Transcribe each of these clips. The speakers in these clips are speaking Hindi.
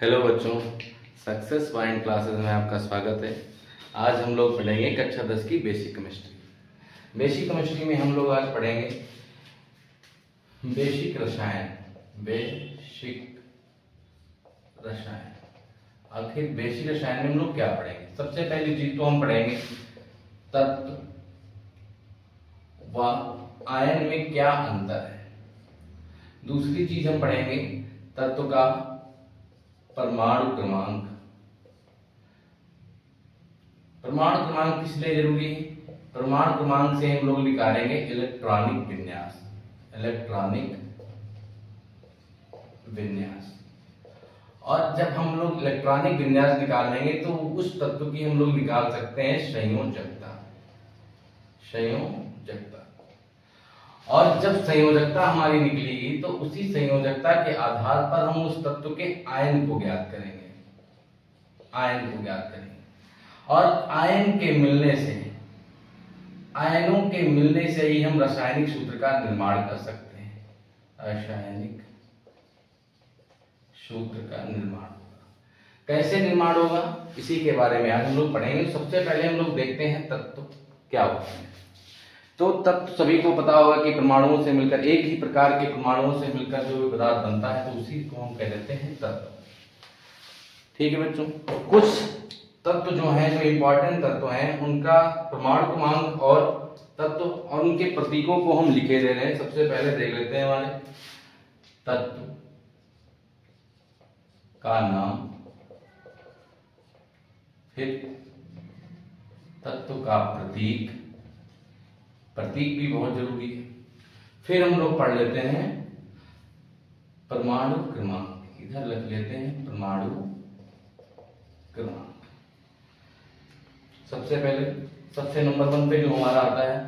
हेलो बच्चों, सक्सेस पॉइंट क्लासेस में आपका स्वागत है। आज हम लोग पढ़ेंगे कक्षा 10 की बेसिक केमिस्ट्री। बेसिक केमिस्ट्री में हम लोग आज पढ़ेंगे बेसिक रसायन। आखिर बेसिक रसायन में हम लोग क्या पढ़ेंगे? सबसे पहली चीज तो हम पढ़ेंगे तत्व व आयन में क्या अंतर है। दूसरी चीज हम पढ़ेंगे तत्व का परमाणु क्रमांक। परमाणु क्रमांक किस लिए जरूरी है? परमाणु क्रमांक से हम लोग निकालेंगे इलेक्ट्रॉनिक विन्यास। और जब हम लोग इलेक्ट्रॉनिक विन्यास निकाल लेंगे तो उस तत्व की हम लोग निकाल सकते हैं संयोजकता। और जब संयोजकता हमारी निकलेगी तो उसी संयोजकता के आधार पर हम उस तत्व के आयन को ज्ञात करेंगे। और आयनों के मिलने से ही हम रासायनिक सूत्र का निर्माण कर सकते हैं। रासायनिक सूत्र का निर्माण कैसे निर्माण होगा, इसी के बारे में आज हम लोग पढ़ेंगे। सबसे पहले हम लोग देखते हैं तत्व क्या होते हैं। तो तत्व सभी को पता होगा कि परमाणुओं से मिलकर, एक ही प्रकार के परमाणुओं से मिलकर जो भी पदार्थ बनता है तो उसी को हम कह देते हैं तत्व। ठीक है बच्चों, कुछ तत्व जो हैं, जो इंपॉर्टेंट तत्व हैं, उनका परमाणु क्रमांक और तत्व और उनके प्रतीकों को हम लिखे दे रहे हैं। सबसे पहले देख लेते हैं हमारे तत्व का नाम, फिर तत्व का प्रतीक भी बहुत जरूरी है। फिर हम लोग पढ़ लेते हैं परमाणु क्रमांक। इधर लिख लेते हैं परमाणु क्रमांक। सबसे पहले सबसे नंबर 1 पे जो हमारा आता है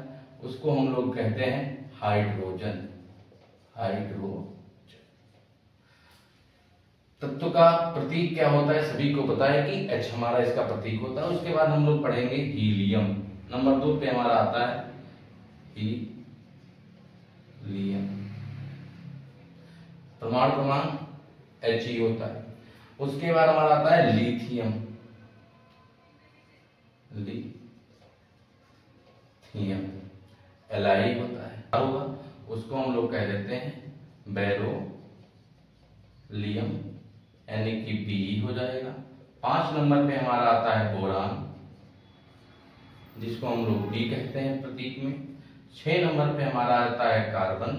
उसको हम लोग कहते हैं हाइड्रोजन। तत्व का प्रतीक क्या होता है सभी को पता है कि H हमारा इसका प्रतीक होता है। उसके बाद हम लोग पढ़ेंगे हीलियम। नंबर 2 पे हमारा आता है हीलियम। परमाणु क्रमांक He होता है। उसके बाद हमारा आता है लिथियम। Li होता है। उसको हम लोग कह देते हैं बेरोलियम, यानी कि Be हो जाएगा। 5 नंबर पे हमारा आता है बोरान, जिसको हम लोग B कहते हैं प्रतीक में। 6 नंबर पे हमारा आता है कार्बन,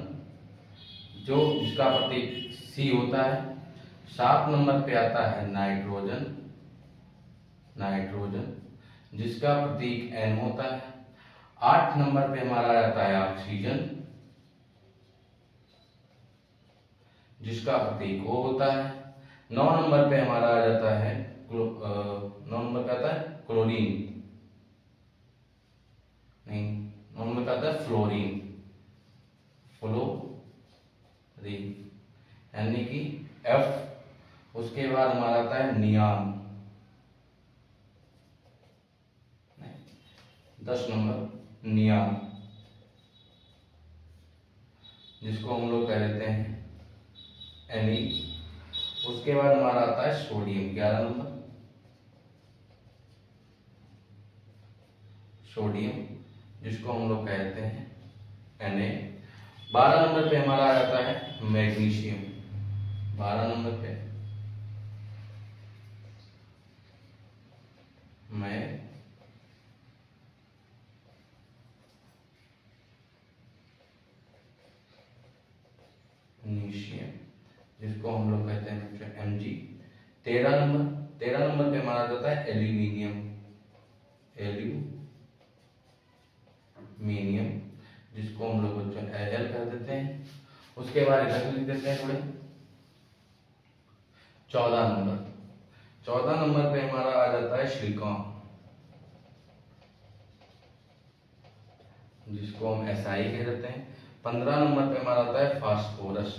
जिसका प्रतीक C होता है। 7 नंबर पे आता है नाइट्रोजन, जिसका प्रतीक N होता है। 8 नंबर पे हमारा आता है ऑक्सीजन, जिसका प्रतीक O होता है। 9 नंबर पे हमारा आ जाता है क्लोरीन, नहीं, 9 नंबर पे आता है फ्लोरीन, यानी कि F। उसके बाद हमारा आता है नियान। 10 नंबर नियान, जिसको हम लोग कह देते हैं Ne। उसके बाद हमारा आता है सोडियम। 11 नंबर सोडियम, जिसको हम लोग कहते हैं Na। 12 नंबर पे हमारा आ जाता है मैग्नीशियम। 12 नंबर पे मैग्नीशियम, जिसको हम लोग कहते हैं Mg। 13 नंबर पे हमारा जाता है एल्यूमिनियम, जिसको हम लोग Al कर देते हैं। उसके बाद इधर लिख देते हैं थोड़े। 14 नंबर पे हमारा आ जाता है सिलिकॉन, जिसको हम Si कह देते हैं। 15 नंबर पे हमारा आता है फास्फोरस,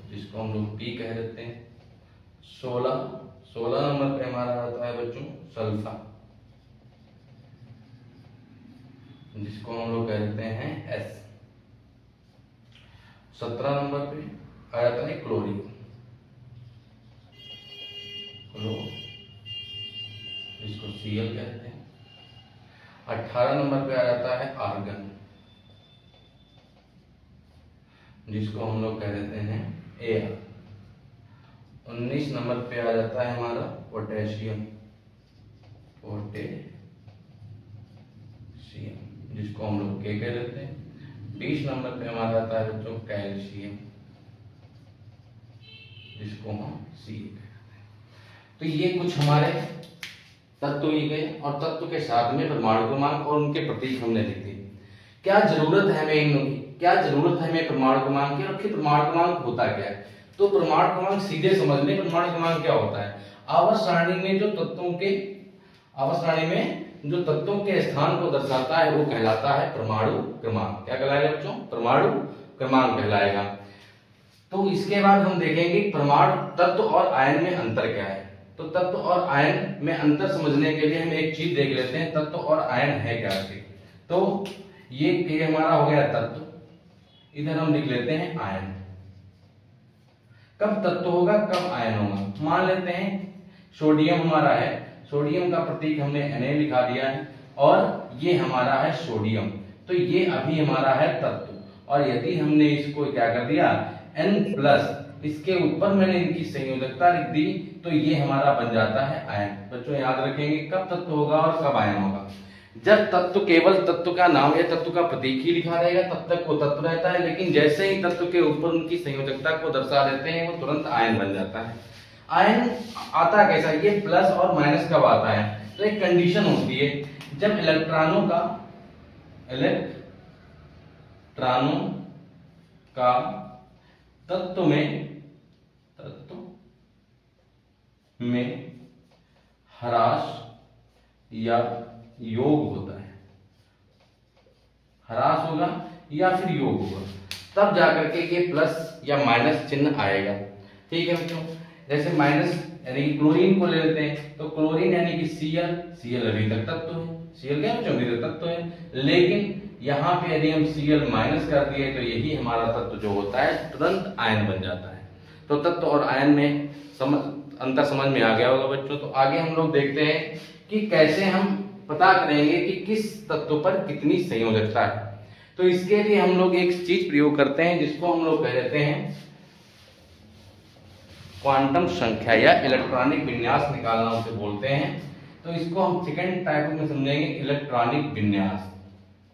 जिसको हम लोग P कह देते हैं। 16 नंबर पे हमारा आता है बच्चों सल्फर, जिसको हम लोग कह देते हैं S। 17 नंबर पे आ जाता है क्लोरीन, जिसको Cl कहते हैं। 18 नंबर पे आ जाता है आर्गन, जिसको हम लोग कह देते हैं Ar। 19 नंबर पे आ जाता है हमारा पोटेशियम, जिसको हम लोग के कह देते हैं। 20 नंबर पे हमारा आता है बच्चों कैल्शियम, जिसको हम सी कहते हैं। तो ये कुछ हमारे तत्व ही गए, और तत्व के साथ में परमाणु क्रमांक और उनके प्रतीक हमने लिख दिए। क्या जरूरत है हमें इन की, क्या जरूरत है हमें परमाणु क्रमांक की, और परमाणु क्रमांक होता क्या है? तो परमाणु क्रमांक सीधे समझ लें, परमाणु क्रमांक क्या होता है? आवर्त सारणी में जो तत्वों के स्थान को दर्शाता है वो कहलाता है परमाणु क्रमांक। क्या कहलाएगा बच्चों? परमाणु क्रमांक कहलाएगा। तो इसके बाद हम देखेंगे परमाणु तत्व और आयन में अंतर क्या है। तो तत्व और आयन में अंतर समझने के लिए हम एक चीज देख लेते हैं, तत्व और आयन है क्या से। तो ये हमारा हो गया तत्व, इधर हम लिख लेते हैं आयन। कब तत्व होगा, कब आयन होगा? मान लेते हैं सोडियम हमारा है, सोडियम का प्रतीक हमने Na लिखा दिया है, और ये हमारा है सोडियम, तो ये अभी हमारा है तत्व। और यदि हमने इसको क्या कर दिया N+, इसके ऊपर मैंने इनकी संयोजकता लिख दी, तो ये हमारा बन जाता है आयन। बच्चों याद रखेंगे कब तत्व होगा और कब आयन होगा। जब तत्व केवल तत्व का नाम या तत्व का प्रतीक ही लिखा रहेगा तब तक वो तत्व रहता है, लेकिन जैसे ही तत्व के ऊपर उनकी संयोजकता को दर्शा देते हैं वो तुरंत आयन बन जाता है। आयन आता कैसा, ये प्लस और माइनस कब आता है? तो एक कंडीशन होती है, जब इलेक्ट्रॉनों का तत्व में ह्रास या योग होता है, ह्रास होगा या फिर योग होगा, तब जाकर के ये प्लस या माइनस चिन्ह आएगा। ठीक है बच्चों, जैसे माइनस यानी कि क्लोरीन को ले लेते हैं, तो क्लोरीन यानी कि Cl अभी तक तत्व है, Cl क्या बच्चों अभी तक तत्व है, लेकिन यहाँ पे यदि हम Cl माइनस कर दिए तो यही हमारा तत्व जो होता है तुरंत आयन बन जाता है। तो तत्व और आयन में अंतर समझ में आ गया होगा बच्चों। तो आगे हम लोग देखते हैं कि कैसे हम पता करेंगे कि किस तत्व पर कितनी संयोजकता है। तो इसके लिए हम लोग एक चीज प्रयोग करते हैं जिसको हम लोग कह देते हैं क्वांटम संख्या या इलेक्ट्रॉनिक विन्यास निकालना उसे बोलते हैं। तो इसको हम सेकंड टाइप में समझेंगे, इलेक्ट्रॉनिक विन्यास।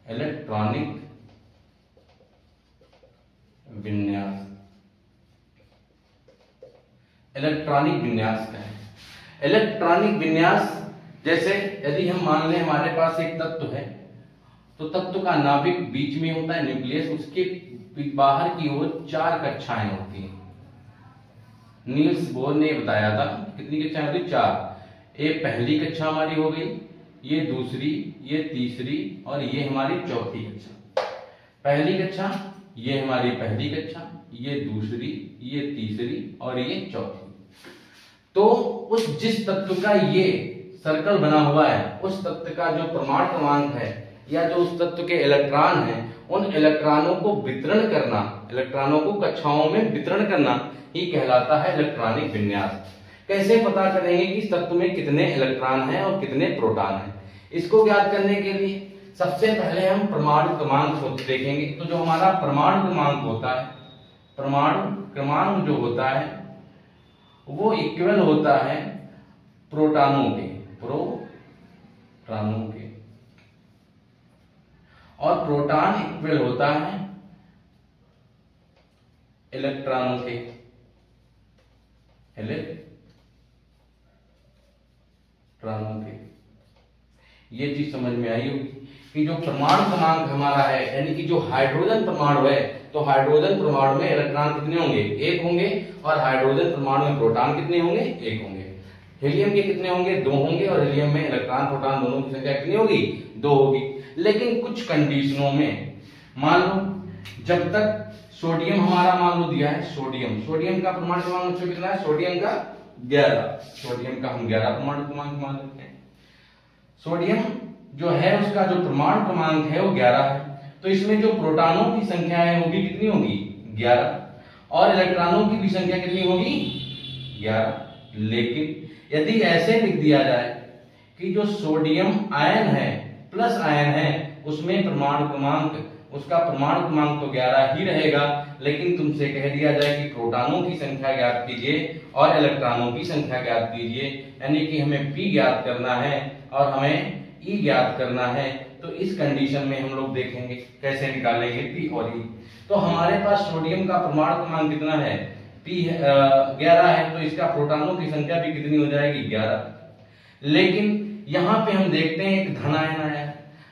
इलेक्ट्रॉनिक विन्यास क्या है? इलेक्ट्रॉनिक विन्यास जैसे यदि हम मान लें हमारे पास एक तत्व है, तो तत्व का नाभिक बीच में होता है न्यूक्लियस, उसके बाहर की ओर 4 कक्षाएं होती हैं। नील्स बोर ने बताया था कितनी कक्षाएं होती? 4। ये पहली कक्षा हमारी हो गई, ये दूसरी, ये तीसरी और ये हमारी चौथी कक्षा। पहली कक्षा, ये हमारी पहली कक्षा, ये दूसरी, ये तीसरी और ये चौथी। तो उस जिस तत्व का ये सर्कल बना हुआ है उस तत्व का जो परमाणु क्रमांक है या जो उस तत्व के इलेक्ट्रॉन हैं, उन इलेक्ट्रॉनों को वितरण करना, इलेक्ट्रॉनों को कक्षाओं में वितरण करना ही कहलाता है इलेक्ट्रॉनिक विन्यास। कैसे पता करेंगे कि इस तत्व में कितने इलेक्ट्रॉन हैं और कितने प्रोटॉन हैं? इसको ज्ञात करने के लिए सबसे पहले हम परमाणु क्रमांक देखेंगे। तो जो हमारा परमाणु क्रमांक होता है, परमाणु क्रमांक जो होता है वो इक्वल होता है प्रोटॉनों के, और प्रोटॉन इक्वल होता है इलेक्ट्रॉनों के। ये चीज समझ में आई होगी कि जो परमाणु क्रमांक हमारा है यानी कि जो हाइड्रोजन परमाणु है, तो हाइड्रोजन परमाणु में इलेक्ट्रॉन कितने होंगे? 1 होंगे, और हाइड्रोजन परमाणु में प्रोटॉन कितने होंगे? 1 होंगे। हीलियम के कितने होंगे? 2 होंगे, और हीलियम में इलेक्ट्रॉन प्रोटॉन दोनों की संख्या कितनी होगी? 2 होगी। लेकिन कुछ कंडीशनों में, मान लो जब तक सोडियम हमारा मान लो दिया है, सोडियम का परमाणु क्रमांक कितना है? सोडियम का 11, सोडियम का हम 11 परमाणु क्रमांक मान लेते हैं। सोडियम जो है उसका जो परमाणु क्रमांक है वो 11 है, तो इसमें जो प्रोटॉनों की संख्या है वो भी कितनी होगी? 11 और इलेक्ट्रॉनों की भी संख्या कितनी होगी 11। लेकिन यदि ऐसे लिख दिया जाए कि जो सोडियम आयन है प्लस आयन है उसमें परमाणु क्रमांक उसका परमाणु क्रमांक तो 11 ही रहेगा, लेकिन तुमसे कह दिया जाए कि प्रोटॉनों की संख्या ज्ञात कीजिए और इलेक्ट्रॉनों की संख्या ज्ञात कीजिए, यानी कि हमें P ज्ञात करना है और हमें E ज्ञात करना है। तो इस कंडीशन में हम लोग देखेंगे कैसे निकालेंगे P और E। तो हमारे पास सोडियम का परमाणु क्रमांक कितना है P 11 है, तो इसका प्रोटॉनों की संख्या भी कितनी हो जाएगी 11। लेकिन यहाँ पे हम देखते हैं एक धन आयन आया।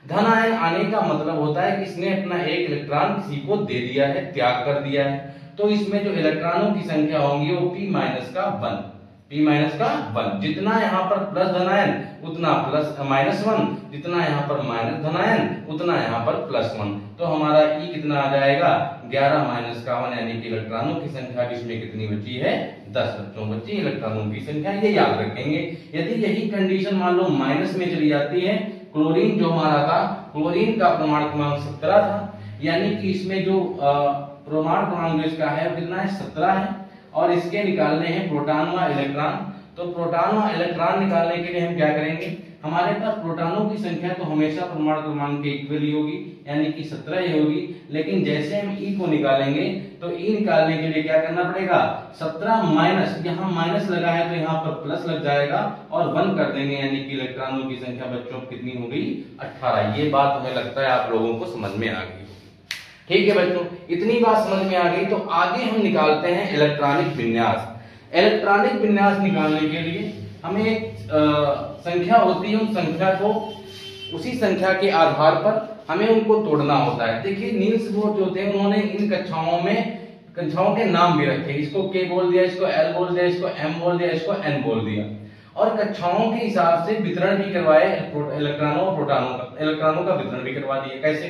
धन आयन आने का मतलब होता है कि इसने अपना एक इलेक्ट्रॉन किसी को दे दिया है, त्याग कर दिया है। तो इसमें जो इलेक्ट्रॉनों की संख्या होंगी वो P माइनस का 1। जितना यहाँ पर प्लस धन आयन उतना प्लस -1, जितना यहाँ पर माइनस धन आयन उतना यहाँ पर +1। तो हमारा E कितना आ जाएगा 11 माइनस का 1, यानी कि इलेक्ट्रॉनों की संख्या इसमें कितनी बची है 10 बच्ची इलेक्ट्रॉनों की संख्या, ये याद रखेंगे। यदि यही कंडीशन मान लो माइनस में चली जाती है, क्लोरीन जो हमारा था, क्लोरीन का परमाणु क्रमांक 17 था, यानी कि इसमें जो परमाणु क्रमांक जो इसका है वो कितना है 17 है और इसके निकालने हैं प्रोटॉन व इलेक्ट्रॉन। तो प्रोटॉन व इलेक्ट्रॉन निकालने के लिए हम क्या करेंगे, हमारे पास प्रोटॉनों की संख्या तो हमेशा परमाणु क्रमांक के इक्वल ही होगी, यानी कि 17 ही होगी। लेकिन जैसे हम E को निकालेंगे तो E निकालने के लिए क्या करना पड़ेगा 17 माइनस, यहाँ माइनस लगा है तो यहाँ पर प्लस लग जाएगा और 1 कर देंगे, यानी कि इलेक्ट्रॉनों की संख्या बच्चों कितनी हो गई 18। ये बात हमें लगता है आप लोगों को समझ में आ गई। ठीक है बच्चों, इतनी बात समझ में आ गई। तो आगे हम निकालते हैं इलेक्ट्रॉनिक विन्यास। इलेक्ट्रॉनिक विन्यास निकालने के लिए हमें एक संख्या होती है, उन संख्या को उसी संख्या के आधार पर हमें उनको तोड़ना होता है। देखिए नील्स बोर जो थे उन्होंने इन कक्षाओं के नाम भी रखे, इसको K बोल दिया, इसको L बोल दिया, इसको M बोल दिया, इसको N बोल दिया और कक्षाओं के हिसाब से वितरण भी करवाए इलेक्ट्रॉनों और प्रोटॉनों का। इलेक्ट्रॉनों का वितरण भी करवा दिए, कैसे,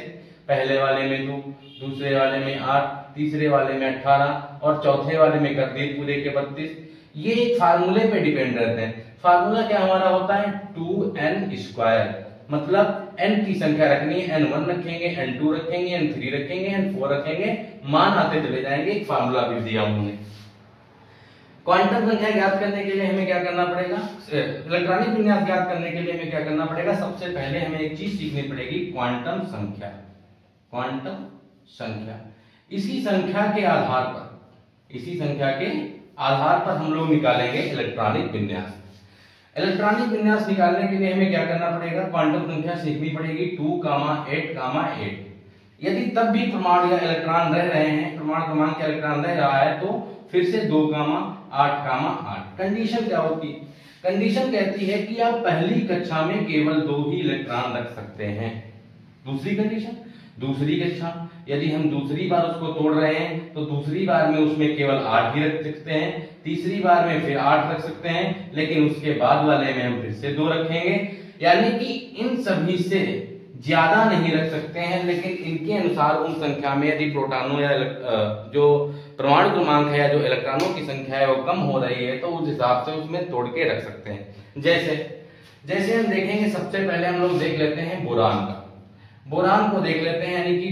पहले वाले में 2, दूसरे वाले में 8, तीसरे वाले में 18 और चौथे वाले में कर दिए पूरे के 32। ये एक फार्मूले पे डिपेंड रहते हैं। फार्मूला क्या हमारा होता है 2n², मतलब n की संख्या रखनी है, n1 रखेंगे, n2 रखेंगे, n3 रखेंगे, n4 रखेंगे, मान आते चले जाएंगे। एक फार्मूला भी दिया उन्होंने। क्वांटम संख्या ज्ञात करने के लिए हमें क्या करना पड़ेगा, इलेक्ट्रॉनिक विन्यास ज्ञात करने के लिए हमें क्या करना पड़ेगा, सबसे पहले हमें एक चीज सीखनी पड़ेगी, क्वांटम संख्या। क्वांटम संख्या, इसी संख्या के आधार पर हम लोग निकालेंगे इलेक्ट्रॉनिक विन्यास। इलेक्ट्रॉनिक विन्यास निकालने के लिए हमें क्या करना पड़ेगा, क्वांटम संख्या सीखनी पड़ेगी 2, 8, 8। यदि तब भी परमाणु या इलेक्ट्रॉन रह रहे हैं, परमाणु क्रमांक का इलेक्ट्रॉन रह रहा है, तो फिर से 2, 8, 8। कंडीशन क्या होती है, कंडीशन कहती है कि आप पहली कक्षा में केवल 2 ही इलेक्ट्रॉन रख सकते हैं। दूसरी कंडीशन, दूसरी कक्षा यदि हम दूसरी बार उसको तोड़ रहे हैं तो दूसरी बार में उसमें केवल 8 ही रख सकते हैं, तीसरी बार में फिर 8 रख सकते हैं, लेकिन उसके बाद वाले में हम फिर से 2 रखेंगे। यानी कि इन सभी से ज्यादा नहीं रख सकते हैं, लेकिन इनके अनुसार उन संख्या में यदि प्रोटॉनों या जो परमाणु क्रमांक है या जो इलेक्ट्रॉनों की संख्या है वो कम हो रही है तो उस हिसाब से उसमें तोड़ के रख सकते हैं। जैसे हम देखेंगे, सबसे पहले हम लोग देख लेते हैं बोरान का। बोरान को देख लेते हैं, यानी कि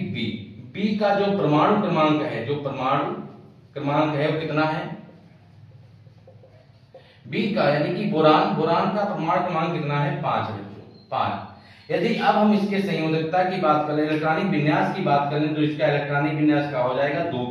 बी का जो परमाणु क्रमांक है, वो कितना है बी का, यानी कि बोरान का परमाणु क्रमांक कितना है 5। यदि अब हम इसके संयोजकता की बात करें, इलेक्ट्रॉनिक विन्यास की बात करें, तो इसका इलेक्ट्रॉनिक विन्यास क्या हो जाएगा 2,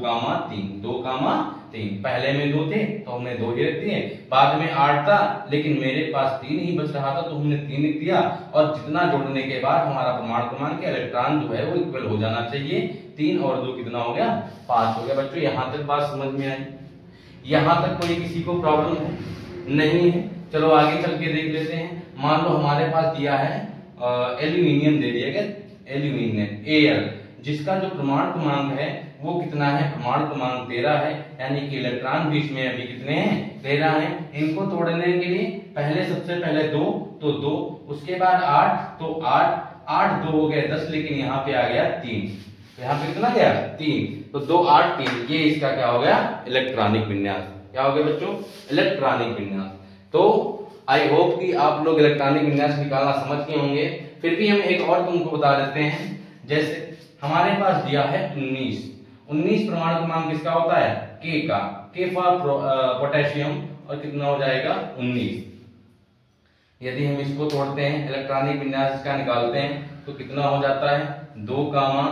3। पहले में 2 थे तो हमने 2 ही रख दिए, बाद में 8 था लेकिन मेरे पास 3 ही बच रहा था तो हमने 3 लिख दिया, और जितना जोड़ने के बाद हमारा परमाणु क्रमांक के इलेक्ट्रॉन जो है वो इक्वल हो जाना चाहिए। 3 और 2 कितना हो गया 5 हो गया। बच्चों यहाँ तक बात समझ में आई, यहाँ तक कोई किसी को प्रॉब्लम है नहीं है। चलो आगे चल के देख लेते हैं। मान लो हमारे पास दिया है एल्यूमिनियम दे दिया गया, एल्यूमिनियम Al, जिसका जो परमाणु क्रमांक है वो कितना है, परमाणु क्रमांक 13 है, यानी कि इलेक्ट्रॉन भी इसमें अभी कितने हैं 13 हैं। इनको तोड़ने के लिए सबसे पहले 2 तो 2, उसके बाद 8 तो 8 2 हो गए 10, लेकिन यहाँ पे आ गया 3, तो यहाँ पे कितना गया 3, तो 2, 8, 3, ये इसका क्या हो गया इलेक्ट्रॉनिक विन्यास। क्या हो गया बच्चों इलेक्ट्रॉनिक विन्यास। तो आई होप कि आप लोग इलेक्ट्रॉनिक विन्यास निकालना समझ गए होंगे। फिर भी हम एक और तुमको बता देते हैं, जैसे हमारे पास दिया है 19 परमाणु क्रमांक किसका होता है? के का। के फॉर पोटेशियम, और कितना हो जाएगा? 19। यदि हम इसको तोड़ते हैं, इलेक्ट्रॉनिक विन्यास इसका निकालते हैं, तो कितना हो जाता है? 2 कामा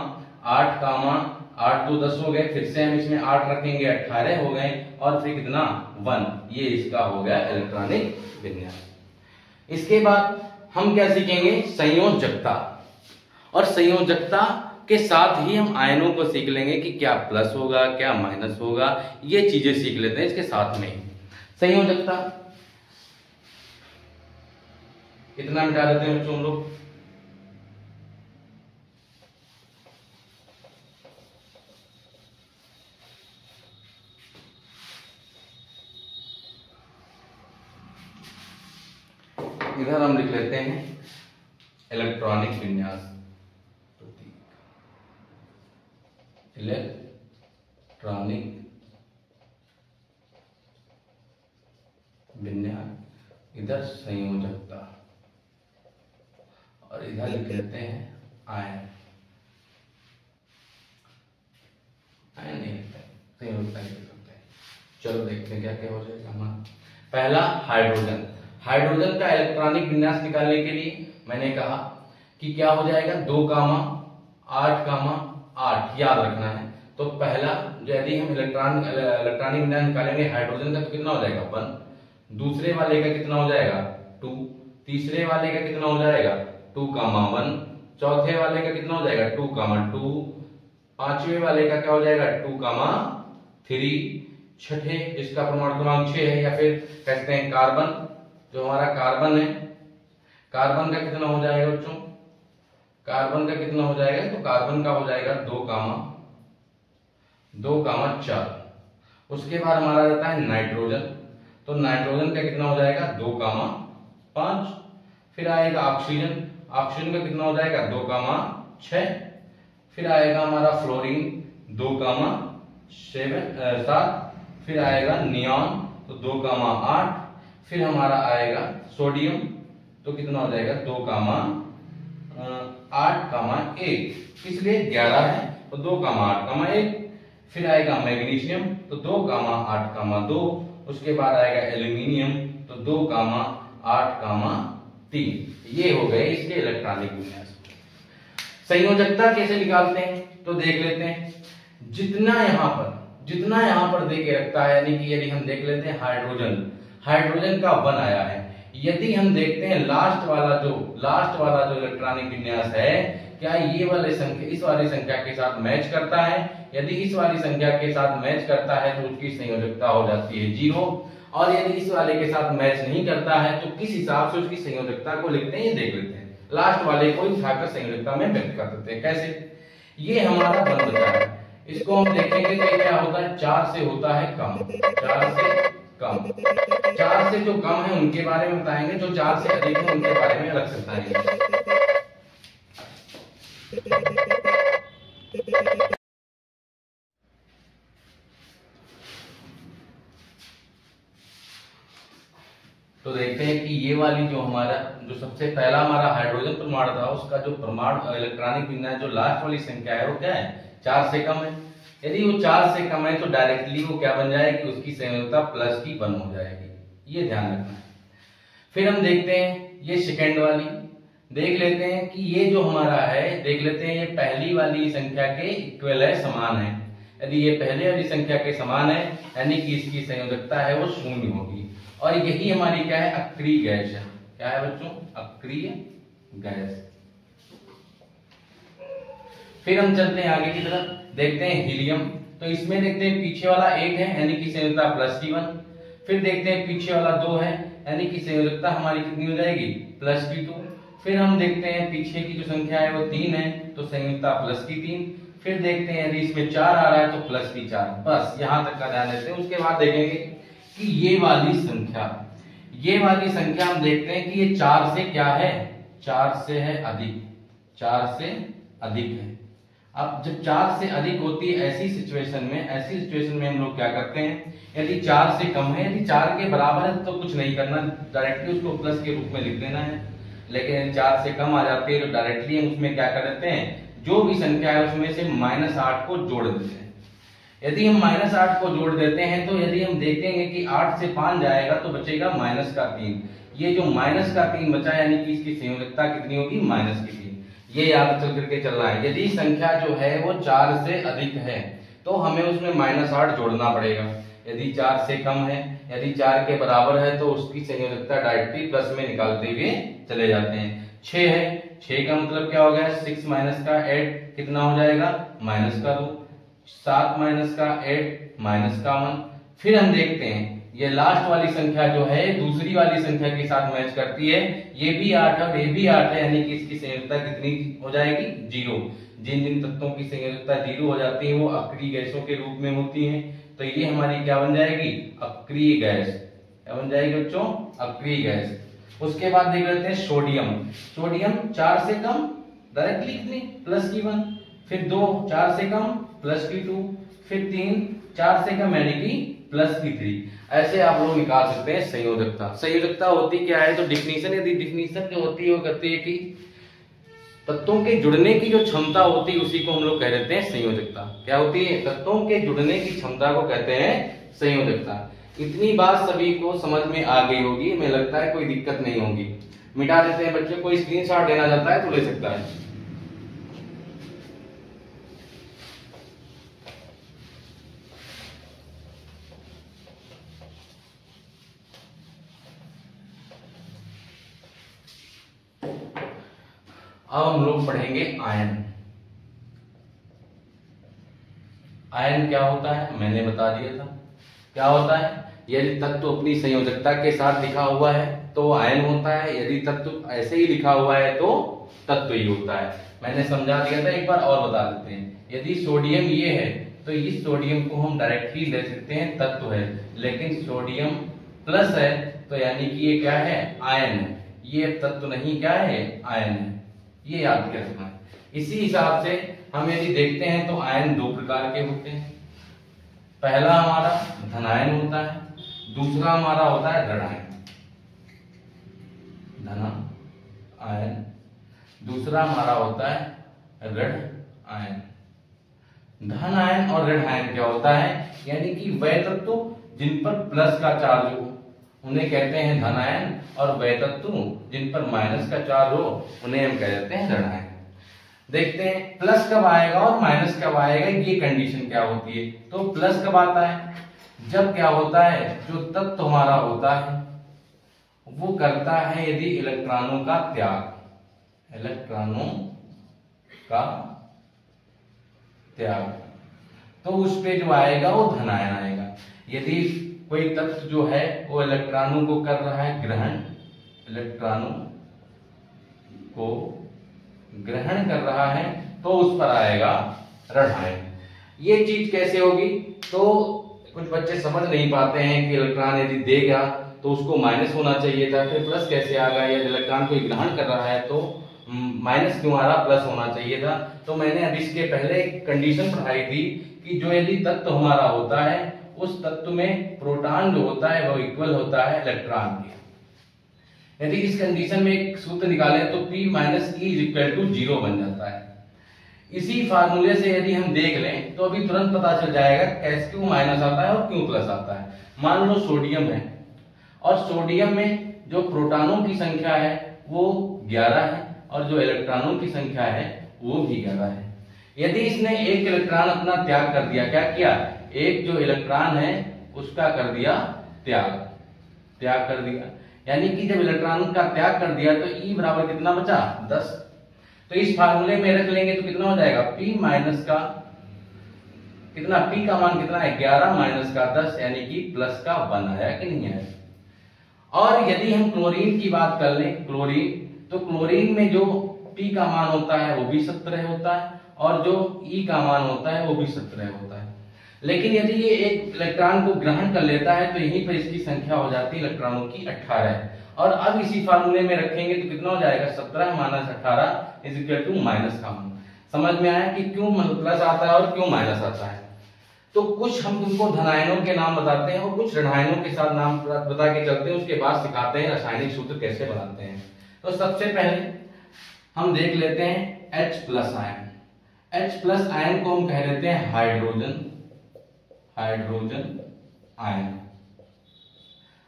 8 कामा 8 तो 10 हो गए, फिर से हम इसमें 8 रखेंगे 18 हो गए, और फिर कितना? 1। ये इसका हो गया इलेक्ट्रॉनिक विन्यास। इसके बाद हम क्या सीखेंगे? संयोजकता। और संयोजकता के साथ ही हम आयनों को सीख लेंगे कि क्या प्लस होगा, क्या माइनस होगा, ये चीजें सीख लेते हैं इसके साथ में। संयोजकता इतना मिटा देते हैं बच्चों हम लोग। इधर हम लिख लेते हैं इलेक्ट्रॉनिक विन्यास प्रतीक। इलेक्ट्रॉनिक विन्यास, इधर संयोजकता, और इधर लिख लेते हैं आयन। आयन नहीं लिखते, संयोजकता लिख सकते हैं। चलो देखते हैं क्या क्या हो जाएगा हमारा। पहला हाइड्रोजन। हाइड्रोजन का इलेक्ट्रॉनिक विन्यास निकालने के लिए मैंने कहा कि क्या हो जाएगा? 2 कामा 8 कामा 8 याद रखना है। तो पहला जो यदि हम इलेक्ट्रॉनिक विन्यास निकालेंगे हाइड्रोजन का, तो कितना हो जाएगा? 1। दूसरे वाले का कितना हो जाएगा? 2। तीसरे वाले का कितना हो जाएगा? 2 कामा 1। चौथे वाले का कितना हो जाएगा? 2 कामा 2। पांचवें वाले का क्या हो जाएगा? 2 कामा 3। छठे जिसका परमाणु क्रमांक 6 है, या फिर कहते हैं कार्बन, जो हमारा कार्बन है, कार्बन का कितना हो जाएगा बच्चों? कार्बन का कितना हो जाएगा? तो कार्बन का हो जाएगा 2 कामा 4। उसके बाद हमारा रहता है नाइट्रोजन। तो नाइट्रोजन का कितना हो जाएगा? 2 कामा 5। फिर आएगा ऑक्सीजन। ऑक्सीजन का कितना हो जाएगा? 2 कामा 6। फिर आएगा हमारा फ्लोरीन 2 कामा 7। फिर आएगा नियॉन, तो 2 कामा 8। फिर हमारा आएगा सोडियम, तो कितना हो जाएगा? 2 कामा 8 कामा 1। इसलिए 11 है, तो 2 कामा 8 कामा 1। फिर आएगा मैग्नीशियम, तो 2 कामा 8 कामा 2। उसके बाद आएगा एल्यूमिनियम, तो 2 कामा 8 कामा 3। ये हो गए इसके इलेक्ट्रॉनिक विन्यास। संयोजकता कैसे निकालते हैं? तो देख लेते हैं। जितना यहाँ पर दे के रखता है, यानी कि यदि हम देख लेते हैं हाइड्रोजन का 1 आया है। यदि हम देखते हैं लास्ट वाला जो इलेक्ट्रॉनिक विन्यास है, क्या ये वाले संख्या इस वाली संख्या के साथ मैच करता है? यदि इस वाली संख्या के साथ मैच करता है तो उसकी संयोजकता हो जाती है 0, और यदि इस वाले के साथ मैच नहीं करता है तो किस हिसाब से उसकी संयोजकता को लिखते हैं ये देख लेते हैं। लास्ट वाले को उठाकर संयोजकता में व्यक्त कर देते हैं। कैसे? ये हमारा बन बचा है, इसको हम देखेंगे तो क्या होता है? 4 से होता है कम, 4 से कम। 4 से जो कम है उनके बारे में बताएंगे, जो 4 से अधिक है उनके बारे में अलग से बताएंगे। तो देखते हैं कि ये वाली जो सबसे पहला हमारा हाइड्रोजन परमाणु था, उसका जो परमाणु इलेक्ट्रॉनिक विन्यास जो लास्ट वाली संख्या है वो क्या है? 4 से कम है। यदि वो 4 से कम है तो डायरेक्टली वो क्या बन जाएगी? उसकी संयोजकता प्लस की 1 हो जाएगी। ये ध्यान रखना है। फिर हम देखते हैं ये सेकेंड वाली, देख लेते हैं कि ये जो हमारा है, देख लेते हैं ये पहली वाली संख्या के इक्वल है, समान है। यदि ये पहले वाली संख्या के समान है, यानी कि इसकी संयोजकता है वो 0 होगी। और यही हमारी क्या है? अक्रिय गैस है। क्या है बच्चों? अक्रिय गैस। फिर हम चलते हैं आगे की तरफ, देखते हैं हीलियम। तो इसमें देखते हैं पीछे वाला 1 है, यानी कि संयोजकता +T1। फिर देखते हैं पीछे वाला 2 है, यानी कि संयोजकता हमारी कितनी हो जाएगी? +T2। फिर हम देखते हैं पीछे की जो संख्या है वो 3 है, तो संयोजकता +T3। फिर देखते हैं यदि इसमें 4 आ रहा है तो +T4। बस यहां तक का ध्यान देते हैं। उसके बाद देखेंगे कि ये वाली संख्या हम देखते हैं कि ये 4 से क्या है? 4 से है अधिक, 4 से अधिक है। अब जब 4 से अधिक होती है ऐसी सिचुएशन में हम लोग क्या करते हैं? यदि 4 से कम है, यदि 4 के बराबर है तो कुछ नहीं करना, डायरेक्टली उसको प्लस के रूप में लिख देना है। लेकिन यदि 4 से कम आ जाती है तो डायरेक्टली हम उसमें क्या कर देते हैं? जो भी संख्या है उसमें से -8 को जोड़ देते हैं। यदि हम -8 को जोड़ देते हैं तो यदि हम देखेंगे कि 8 से 5 जाएगा तो बचेगा -3। ये जो -3 बचा यानी कि इसकी संयोजकता कितनी होगी, -3। ये याद चल करके चलना है। यदि संख्या जो है वो 4 से अधिक है तो हमें उसमें -8 जोड़ना पड़ेगा। यदि 4 से कम है, यदि 4 के बराबर है तो उसकी संयोजकता डायरेक्टली प्लस में निकालते हुए चले जाते हैं। 6 है, 6 का मतलब क्या हो गया, 6 माइनस का 8 कितना हो जाएगा, -2। 7 माइनस का 8 -1। फिर हम देखते हैं ये लास्ट वाली संख्या जो है दूसरी वाली संख्या के साथ मैच करती है। ये भी 8 है और ये भी 8 है, यानी कि इसकी संयोजकता कितनी हो जाएगी, 0। जिन जिन तत्वों की संयोजकता 0 हो जाती है वो अक्रिय गैसों के रूप में होती हैं। तो ये हमारी क्या बन जाएगी, अक्रिय गैस। क्या बन जाएगी बच्चों, अक्रिय गैस। उसके बाद देख लेते हैं सोडियम। सोडियम 4 से कम डायरेक्टली कितनी, +1। फिर 2 4 से कम +2। फिर 3 4 से कम यानी कि +3। ऐसे आप लोग निकाल सकते हैं संयोजकता। संयोजकता होती क्या है, तो डिफिनीशन, यदि डिफिनीशन जो होती है वो कहती है कि तत्वों के जुड़ने की जो क्षमता होती है उसी को हम लोग कह देते हैं संयोजकता। क्या होती है, तत्वों के जुड़ने की क्षमता को कहते हैं संयोजकता। इतनी बात सभी को समझ में आ गई होगी, हमें लगता है कोई दिक्कत नहीं होगी। मिटा देते हैं बच्चों, कोई स्क्रीनशॉट लेना चाहता है तो ले सकता है। अब हम लोग पढ़ेंगे आयन। आयन क्या होता है मैंने बता दिया था। क्या होता है, यदि तत्व अपनी संयोजकता के साथ लिखा हुआ है तो आयन होता है, यदि तत्व ऐसे ही लिखा हुआ है तो तत्व ही होता है। मैंने समझा दिया था, एक बार और बता देते हैं। यदि सोडियम ये है तो इस सोडियम को हम डायरेक्टली ले सकते हैं तत्व है, लेकिन सोडियम प्लस है तो यानी कि ये क्या है, आयन है। ये तत्व नहीं, क्या है, आयन है। ये याद रखना है। इसी हिसाब से हम यदि देखते हैं तो आयन 2 प्रकार के होते हैं। पहला हमारा धनायन होता है, दूसरा हमारा होता है ऋणायन। धन आयन, दूसरा हमारा होता है ऋण आयन। धन आयन और ऋण आयन क्या होता है, यानी कि वह तत्व जिन पर प्लस का चार्ज हो उन्हें कहते हैं धन आयन, और वह तत्व जिन पर माइनस का चार्ज हो उन्हें हम कह देते हैं ऋण आयन। देखते हैं प्लस कब आएगा और माइनस कब आएगा, ये कंडीशन क्या होती है। तो प्लस कब आता है, जब क्या होता है, जो तत्व हमारा होता है वो करता है यदि इलेक्ट्रॉनों का त्याग, इलेक्ट्रॉनों का त्याग, तो उस पे जो आएगा वो धन आयन आएगा। यदि कोई तत्व जो है वो इलेक्ट्रॉनों को कर रहा है ग्रहण, इलेक्ट्रॉनों को ग्रहण कर रहा है तो उस पर आएगा ऋण आयन। ये चीज कैसे होगी, तो कुछ बच्चे समझ नहीं पाते हैं कि इलेक्ट्रॉन यदि देगा तो उसको माइनस होना चाहिए था, फिर प्लस कैसे आ गया, या इलेक्ट्रॉन को ग्रहण कर रहा है तो माइनस क्यों आ रहा, प्लस होना चाहिए था। तो मैंने अभी इसके पहले एक कंडीशन पढ़ाई थी कि जो यदि तत्व हमारा होता है उस तत्व में प्रोटॉन जो होता है वो इक्वल होता है इलेक्ट्रॉन के। यदि इस कंडीशन में एक सूत्र निकालें तो P minus E is equal to 0 बन जाता है। इसी फार्मूले से यदि हम देख लें तो अभी तुरंत पता चल जाएगा कैसे क्यों माइनस आता है और क्यों प्लस आता है। मान लो सोडियम है और सोडियम में जो प्रोटॉनों की संख्या है वो 11 है और जो इलेक्ट्रॉनों की संख्या है वो भी 11 है। यदि इसने एक इलेक्ट्रॉन अपना त्याग कर दिया, क्या किया, एक जो इलेक्ट्रॉन है उसका कर दिया त्याग कर दिया, यानी कि जब इलेक्ट्रॉन का त्याग कर दिया तो E बराबर कितना बचा, 10। तो इस फार्मूले में रख लेंगे तो कितना हो जाएगा, P माइनस का कितना, P का मान कितना है 11 माइनस का 10, यानी कि प्लस का 1 आया कि नहीं आया। और यदि हम क्लोरीन की बात कर लें, क्लोरीन, तो क्लोरीन में जो P का मान होता है वो भी 17 होता है और जो E का मान होता है वो भी 17 होता है। लेकिन यदि ये एक इलेक्ट्रॉन को ग्रहण कर लेता है तो यहीं पर इसकी संख्या हो जाती है इलेक्ट्रॉनों की 18। और अब इसी फार्मूले में रखेंगे तो कितना हो जाएगा, 17 minus 18 is equal to minus का मान। समझ में आया कि क्यों प्लस आता है और क्यों माइनस आता है। तो कुछ हम तुमको धनायनों के नाम बताते हैं और कुछ ऋणायनों के साथ नाम बता के चलते हैं, उसके बाद सिखाते हैं रासायनिक सूत्र कैसे बनाते हैं। तो सबसे पहले हम देख लेते हैं H plus ion. H plus ion को हम कह देते हैं हाइड्रोजन हाइड्रोजन आयन।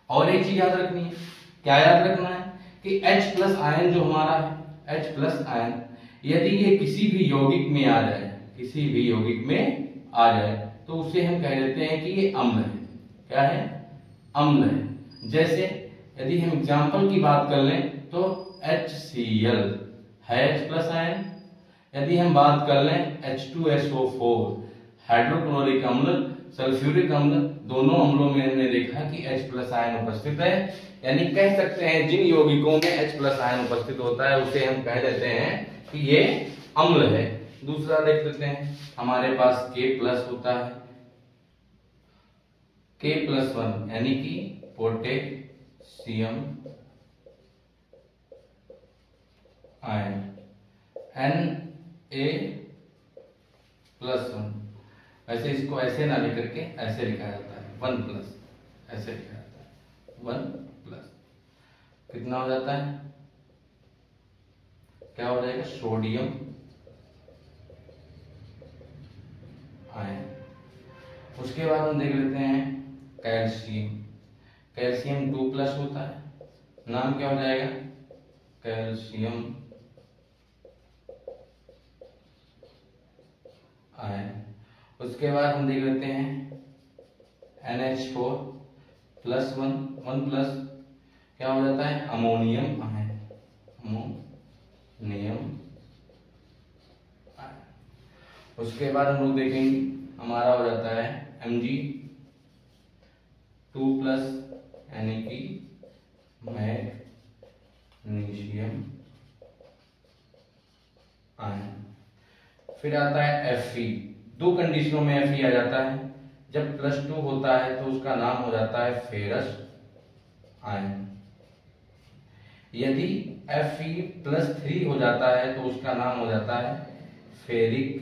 और एक चीज याद रखनी है, क्या याद रखना है कि H प्लस आयन जो हमारा है, H प्लस आयन यदि ये किसी भी यौगिक में आ जाए, किसी भी यौगिक में आ जाए तो उसे हम कह देते हैं कि ये अम्ल है। क्या है? अम्ल है। जैसे यदि हम एग्जाम्पल की बात कर लें तो HCl है H प्लस आयन। यदि हम बात कर लें H2SO4 हाइड्रोक्लोरिक अम्ल, सल्फ्यूरिक अम्ल, दोनों अम्लों में हमने देखा कि H प्लस आयन उपस्थित है। यानी कह सकते हैं जिन यौगिकों में H प्लस आयन उपस्थित होता है उसे हम कह देते हैं कि ये अम्ल है। दूसरा देख लेते हैं, हमारे पास K प्लस होता है, K+1 यानी कि पोटेशियम आयन, Na+1। ऐसे इसको ऐसे ना लिख करके ऐसे लिखा जाता है 1+, ऐसे लिखा जाता है 1+। कितना हो जाता है? क्या हो जाएगा? Sodium ion. उसके बाद हम देख लेते हैं कैल्शियम। कैल्शियम 2+ होता है, नाम क्या हो जाएगा? Calcium ion. उसके बाद हम देख लेते हैं NH4+1 1+, क्या हो जाता है? Ammonium ion, ammonium ion. उसके बाद हम लोग देखेंगे हमारा हो जाता है Mg2+ यानी कि मैग्नीशियम आयन। फिर आता है Fe। दो कंडीशनों में Fe आ जाता है। जब +2 होता है तो उसका नाम हो जाता है फेरस आयन। यदि Fe+3 हो जाता है तो उसका नाम हो जाता है फेरिक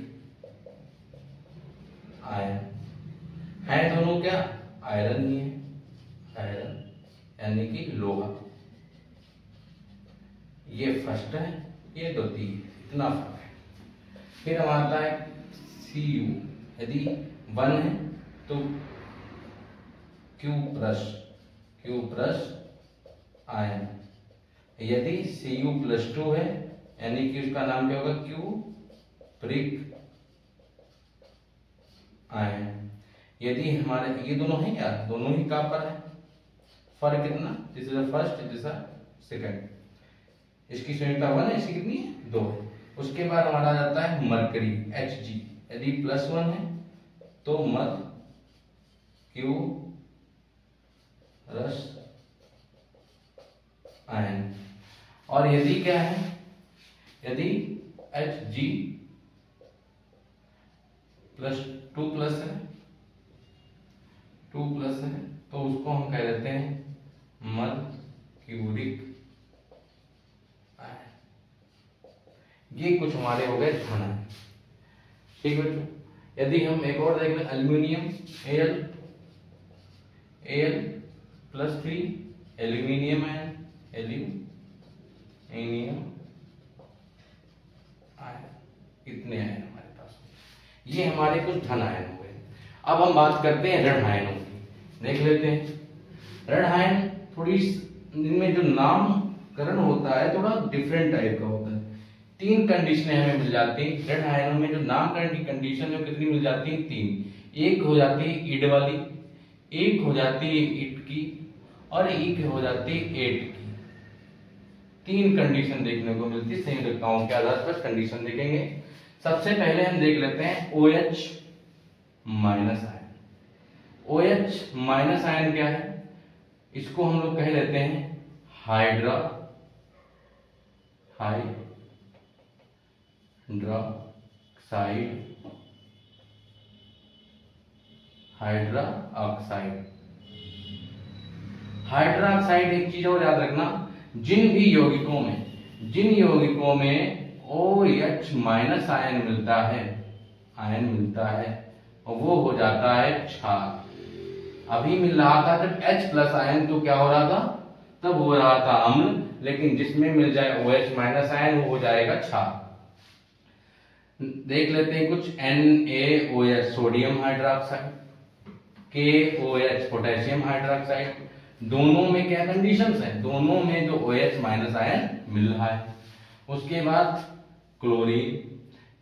आयन। है दोनों क्या? आयरन ही है, आयरन यानी कि लोहा। ये फर्स्ट है, ये द्वितीय, इतना फर्क है। फिर हम आता है Cu। यदि 1 है तो Q+ आयन। यदि Cu+2 है यानी कि उसका नाम क्या होगा? Cupric ion. यदि हमारे ये दोनों हैं क्या? दोनों ही कॉपर है। फर्क कितना? This is first, this is second. इसकी संयुक्ता 1 है, इसकी कितनी है? 2 है। उसके बाद हमारा आ जाता है मरकरी Hg। यदि +1 है तो Q+ आयन। और यदि क्या है? यदि Hg+2+ है, 2+ है तो उसको हम कह देते हैं मर्क्यूरिक आयन। ये कुछ हमारे हो गए धन है। ठीक है बच्चों। यदि हम एक और देख लें aluminium Al+3 aluminium ion, aluminium ion. इतने आयन हमारे पास। ये हमारे कुछ धन आयन हो गए। अब हम बात करते हैं ऋण आयनों की। देख लेते हैं ऋण आयन। थोड़ी इनमें जो नामकरण होता है थोड़ा डिफरेंट टाइप का होता है। 3 कंडीशनें हमें मिल जाती हैं ऋण आयनों में। जो नामकरण की कंडीशन है कितनी मिल जाती है? 3। एक हो जाती है ईड वाली, एक हो जाती है इट की, और एक हो जाती है एट की। 3 कंडीशन देखने को मिलती है। संयुक्ताओं के आधार पर कंडीशन देखेंगे। सबसे पहले हम देख लेते हैं OH- आयन। OH- आयन क्या है? इसको हम लोग कह लेते हैं हाइड्रोक्साइड हाइड्रोक्साइड। एक चीज और याद रखना, जिन यौगिकों में OH- आयन मिलता है वो हो जाता है क्षार। अभी मिल रहा था जब H+ आयन तो क्या हो रहा था? तब हो रहा था अम्ल। लेकिन जिसमें मिल जाए OH- आयन वो हो जाएगा क्षार। देख लेते हैं कुछ NaOH sodium hydroxide. KOH potassium hydroxide. दोनों में क्या कंडीशंस है, दोनों में जो OH माइनस आयन मिल रहा है। उसके बाद क्लोरीन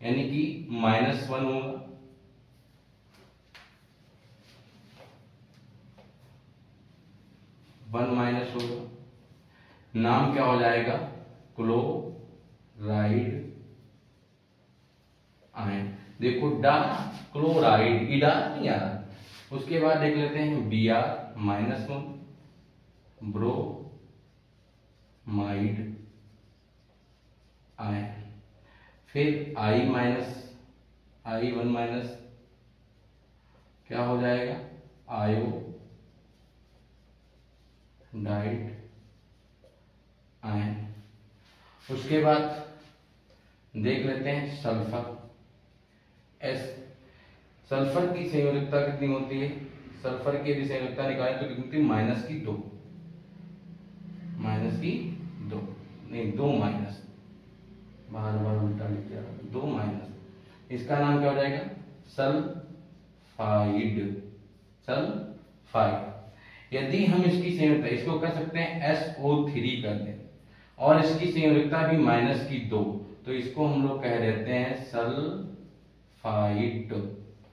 यानी कि -1 होगा, -1 होगा, नाम क्या हो जाएगा, क्लोराइड आयन। देखो डा क्लोराइड, इडा नहीं आ रहा। उसके बाद देख लेते हैं Br -1 ब्रोमाइड आयन। फिर I1 माइनस क्या हो जाएगा, आयोडाइड आयन। उसके बाद देख लेते हैं सल्फर S। सल्फर की संयोजकता कितनी होती है, सल्फर की यदि संयोजकता निकालें तो कितनी होती है, -2 नहीं 2 माइनस, बार बार उल्टा लिख दिया, 2 माइनस। इसका नाम क्या हो जाएगा, सल्फाइड। यदि हम इसकी संयोजकता, इसको कह सकते हैं SO3 कर दें, और इसकी संयोजकता भी -2, तो इसको हम लोग कह देते हैं सल्फाइड।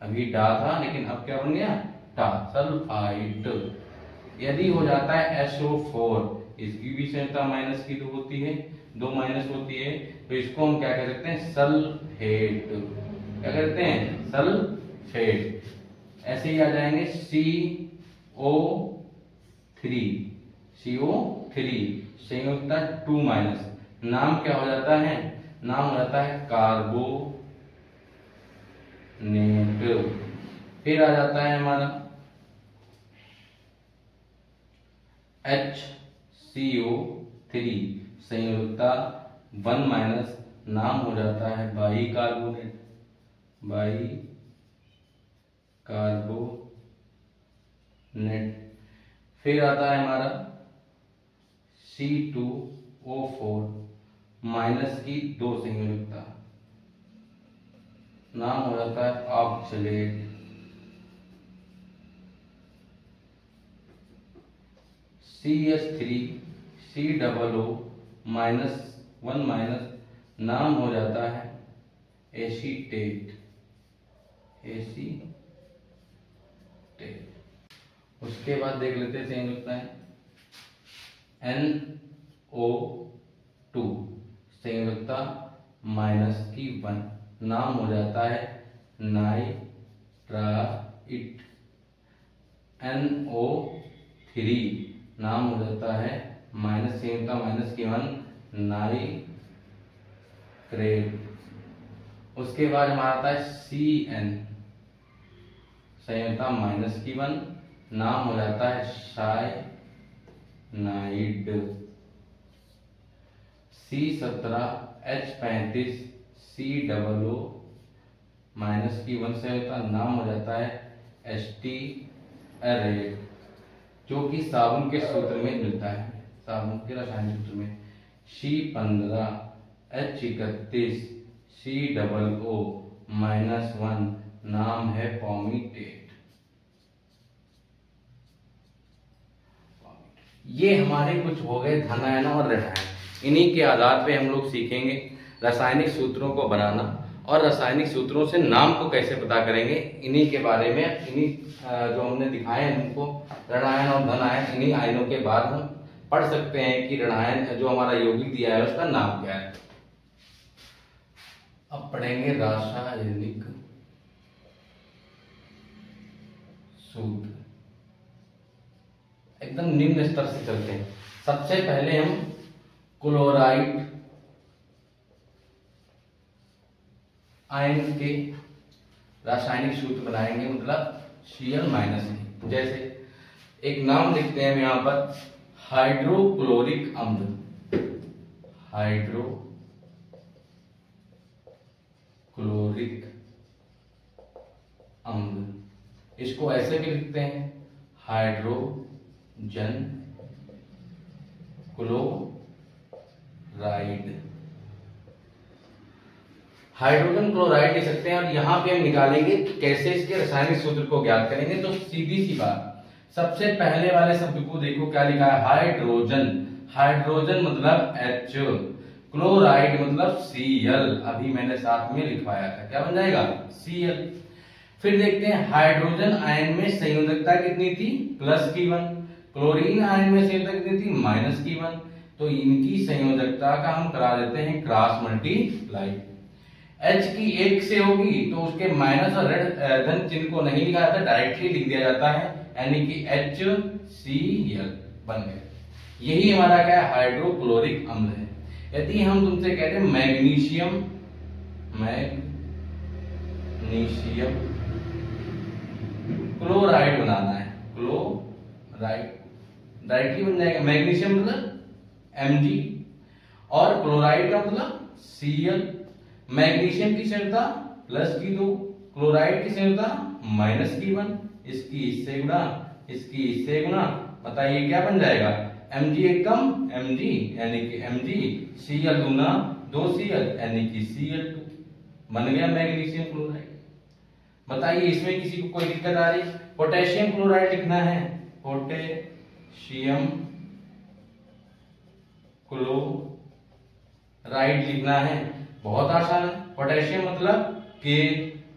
अभी डा था लेकिन अब क्या बन गया, टा, सल्फाइड। यदि हो जाता है SO4, इसकी भी संयोजकता -2 होती है, 2 माइनस होती है, तो इसको हम क्या कह सकते हैं, सल्फेट। क्या कहते हैं, सल्फेट। ऐसे ही आ जाएंगे CO3 संयोजकता 2 माइनस, नाम क्या हो जाता है, नाम हो जाता है कार्बोनेट। फिर आ जाता है हमारा HCO3 संयोजकता 1 माइनस, नाम हो जाता है बाइकार्बोनेट। फिर आता है हमारा C2O4 -2 संयोजकता, नाम हो जाता है ऑक्सलेट। CH3 COO -1 माइनस, नाम हो जाता है एसीटेट। उसके बाद देख लेते हैं संयोजकताएं, NO2 संयोजकता -1, नाम हो जाता है नाइट्राइट। NO3 नाम हो जाता है संयोजकता -1 नाइट्रेट। उसके बाद हमारा आता है CN संयोजकता -1, नाम हो जाता है साइनाइड। C17H35 COO -1 संयोजकता, नाम हो जाता है एस्टीएरेट, जो कि साबुन के सूत्र में मिलता है, साबुन के रासायनिक सूत्र में। C15H31 COO -1, नाम है पॉमीटेट। ये हमारे कुछ हो गए धन आयन और ऋण आयन। इन्हीं के आधार पे हम लोग सीखेंगे रासायनिक सूत्रों को बनाना, और रासायनिक सूत्रों से नाम को कैसे पता करेंगे, इन्हीं के बारे में, इन्हीं जो हमने दिखाए हैं उनको, ऋण आयन और धन आयन। इन्हीं आयनों के बाद हम पढ़ सकते हैं कि ऋण आयन जो हमारा यौगिक दिया है उसका नाम क्या है। अब पढ़ेंगे रासायनिक सूत्र, एकदम निम्न स्तर से चलते हैं। सबसे पहले हम क्लोराइड आयन के रासायनिक सूत्र बनाएंगे, मतलब Cl-। जैसे एक नाम लिखते हैं हम यहां पर, हाइड्रोक्लोरिक अम्ल। हाइड्रोक्लोरिक अम्ल, इसको ऐसे भी लिखते हैं हाइड्रोजन क्लोराइड। हाइड्रोजन क्लोराइड ले सकते हैं। और यहाँ पे हम निकालेंगे कैसे इसके रासायनिक सूत्र को ज्ञात करेंगे। तो सीधी सी बात, सबसे पहले वाले शब्द को देखो क्या लिखा है, हाइड्रोजन। हाइड्रोजन मतलब H, क्लोराइड मतलब Cl, अभी मैंने साथ में लिखवाया था, क्या बन जाएगा Cl। फिर देखते हैं हाइड्रोजन आयन में संयोजकता कितनी थी, +K1। क्लोरीन आयन में संयोजकता कितनी थी, -K1। तो इनकी संयोजकता का हम करा देते हैं क्रॉस मल्टीप्लाई। H की एक से होगी तो उसके माइनस और धन चिन्ह को नहीं लिखा जाता, डायरेक्टली लिख दिया जाता है, यानी कि HCl बन गया। यही हमारा क्या है, हाइड्रोक्लोरिक अम्ल है। यदि हम तुमसे कहते हैं मैग्नीशियम क्लोराइड बनाना है, क्लोराइड डायरेक्टली बन जाएगा। मैग्नीशियम मतलब Mg और क्लोराइड का मतलब Cl। मैग्नीशियम की संयोजकता +K2, क्लोराइड की संयोजकता -K1। इसकी इससे गुणा, इसकी इससे गुणा, बताइए क्या बन जाएगा, Mg एकम Mg यानी कि Mg, Cl दूना 2Cl यानी कि Cl2, बन गया मैग्नीशियम क्लोराइड। बताइए इसमें किसी को कोई दिक्कत आ रही? पोटेशियम क्लोराइड लिखना है, पोटेशियम क्लोराइड लिखना है, बहुत आसान है। पोटेशियम मतलब K,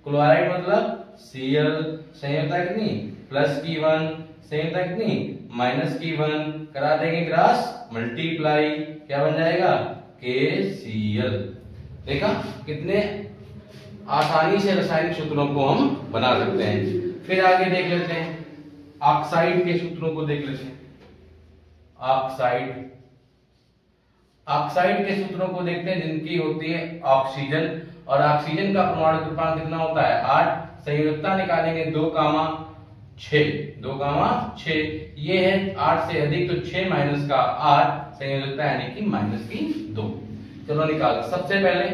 क्लोराइड मतलब Cl, संयोजकता कितनी +K1, संयोजकता कितनी -K1, करा देंगे क्रॉस मल्टीप्लाई, क्या बन जाएगा KCl। देखा कितने आसानी से रासायनिक सूत्रों को हम बना सकते हैं। फिर आगे देख लेते हैं ऑक्साइड के सूत्रों को देख लेते हैं। ऑक्साइड, ऑक्साइड के सूत्रों को देखते हैं, जिनकी होती है ऑक्सीजन, और ऑक्सीजन का परमाणु क्रमांक कितना होता है 8। संयोजकता निकालेंगे 2,6, ये है 8 से अधिक तो 6 माइनस का 8, संयोजकता यानी कि -2। चलो निकाल। सबसे पहले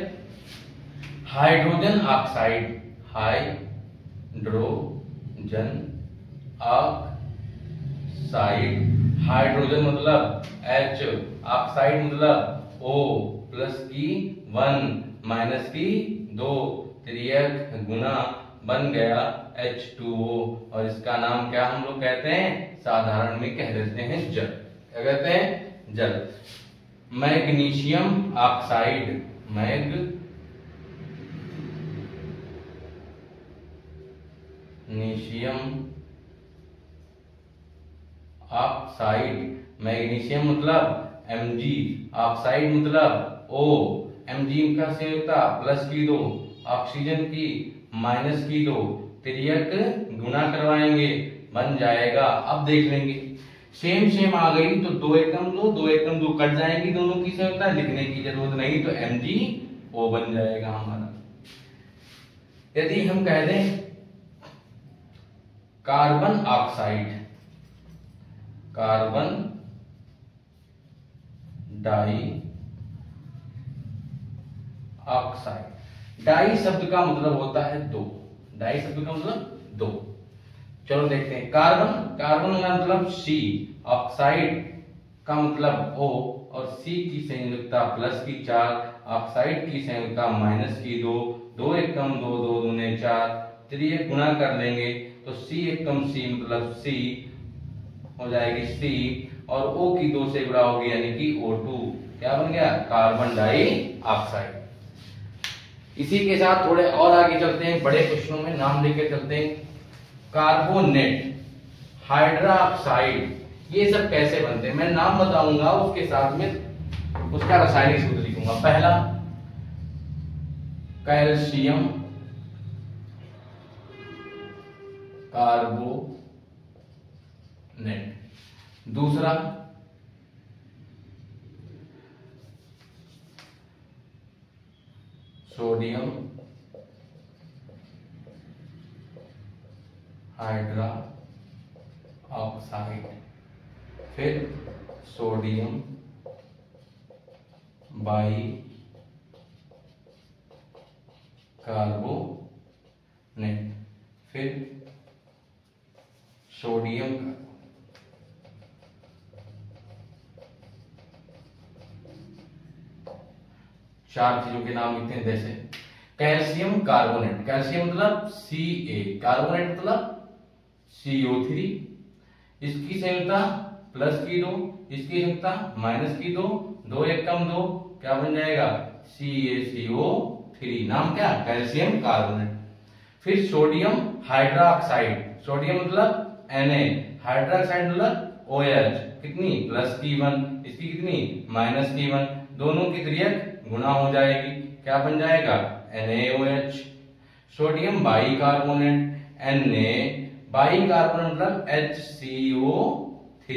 hydrogen oxide, hydrogen oxide, hydrogen मतलब H, ऑक्साइड मतलब O, +K1 -K2, त्रियक गुना बन गया H2O। और इसका नाम क्या हम लोग कहते हैं, साधारण में कह देते हैं जल। क्या कहते हैं, जल। Magnesium oxide, magnesium oxide, magnesium मतलब Mg, ऑक्साइड मतलब O, Mg का संयोजकता +K2, ऑक्सीजन की -K2, त्रियक गुणा करवाएंगे, बन जाएगा। अब देख लेंगे सेम आ गई तो 2 एकम 2 कट जाएंगी, दोनों की संयोजकता लिखने की जरूरत नहीं, तो MgO बन जाएगा हमारा। यदि हम कह दें carbon oxide, carbon dioxide, di शब्द का मतलब होता है 2, डाई शब्द का मतलब 2। चलो देखते हैं कार्बन, कार्बन का मतलब C, ऑक्साइड का मतलब O, और C की संयोजकता +K4, ऑक्साइड की संयोजकता -K2, 2 एकम 2, 2 दूने 4, त्रियक गुणा कर लेंगे तो C एकम C मतलब C हो जाएगी C, और O की 2 से गुणा होगी यानी कि O2, क्या बन गया, कार्बन डाई ऑक्साइड। इसी के साथ थोड़े और आगे चलते हैं, बड़े क्वेश्चनों में नाम लेके चलते हैं। कार्बोनेट, हाइड्रोक्साइड, ये सब कैसे बनते हैं मैं नाम बताऊंगा, उसके साथ में उसका रासायनिक सूत्र लिखूंगा। पहला कैल्शियम कार्बोनेट, दूसरा सोडियम हाइड्रोक्साइड, फिर सोडियम बाई कार्बोनेट, फिर सोडियम चार चीजों के नाम लिखते हैं, जैसे कैल्शियम कार्बोनेट, कैल्शियम मतलब Ca, कार्बोनेट मतलब CO3, इसकी संयुक्ता प्लस की 2, इसकी संयुक्ता माइनस की 2, 2 एक कम 2, क्या बन जाएगा CaCO3, नाम क्या, कैल्शियम कार्बोनेट। फिर सोडियम हाइड्रोक्साइड, सोडियम मतलब Na, हाइड्रोक्साइड मतलब OH, कितनी प्लस की 1, इसकी कितनी माइनस की 1, दोनों की त्रियक गुणा हो जाएगी, क्या बन जाएगा NaOH। Sodium bicarbonate, Na, bicarbonate मतलब HCO3,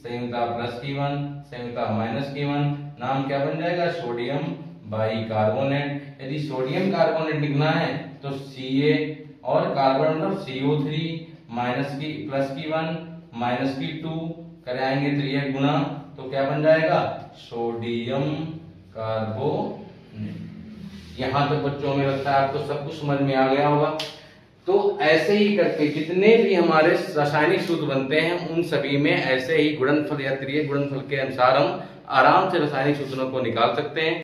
संयुक्ता प्लस की 1, संयुक्ता माइनस की 1, नाम क्या बन जाएगा सोडियम बाइकार्बोनेट। यदि सोडियम कार्बोनेट लिखना है तो Ca और कार्बन मतलब CO3, माइनस की प्लस की 1 माइनस की 2 कराएंगे त्रियक गुणा, तो क्या बन जाएगा सोडियम कार्बोनेट। यहां तक बच्चों में लगता है आपको सब कुछ समझ में आ गया होगा। तो ऐसे ही करके जितने भी हमारे रासायनिक सूत्र बनते हैं उन सभी में ऐसे ही गुणनफल या त्रियक गुणनफल के अनुसार हम आराम से रासायनिक सूत्रों को निकाल सकते हैं।